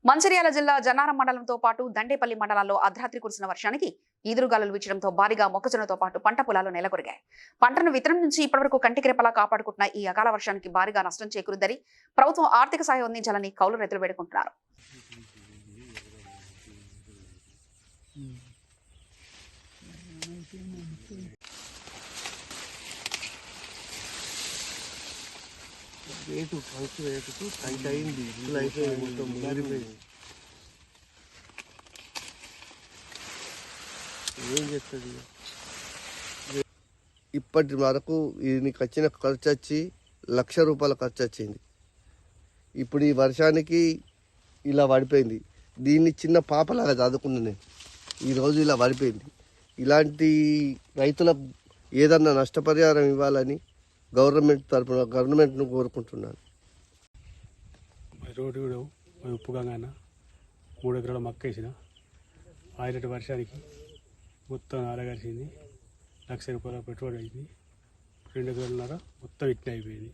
మంచిర్యాల జిల్లా జన్నారం మండలంతో పాటు దండేపల్లి మండలాల్లో అర్ధరాత్రి కురిసిన వర్షానికి ఈదురుగాలులు వీచడంతో భారీగా మొక్కజొన్నతో పాటు పంట పొలాలు నెలకొరిగాయి. పంటను విత్తనం నుంచి ఇప్పటివరకు కంటికి రెప్పలా కాపాడుకుంటున్న ఈ అకాల వర్షానికి భారీగా నష్టం చేకూరుద్దని ప్రభుత్వం ఆర్థిక సాయం అందించాలని కౌలు రైతులు వేడుకుంటున్నారు. రేటు ఫస్ట్ రేటుకు టైట్ అయింది, ఇట్లు అయితే మొత్తం ముగిరిపోయింది. ఏం చేస్తుంది? ఇప్పటి వరకు దీనికి వచ్చిన ఖర్చు వచ్చి ₹1,00,000 ఖర్చు వచ్చింది. ఇప్పుడు ఈ వర్షానికి ఇలా పడిపోయింది. దీన్ని చిన్న పాపలాగా చదువుకున్నా నేను. ఈరోజు ఇలా పడిపోయింది. ఇలాంటి రైతులకు ఏదన్నా నష్టపరిహారం ఇవ్వాలని గవర్నమెంట్ను కోరుకుంటున్నాను. రోడ్డు కూడా ఉప్పుగా 3 ఎకరాల మక్క వేసిన ఆయిలటి వర్షానికి మొత్తం ఆరగలిసింది. ₹1,00,000 పెట్టుబడి అయింది. 2 ఎకరాలన్నర మొత్తం ఇట్లా అయిపోయింది.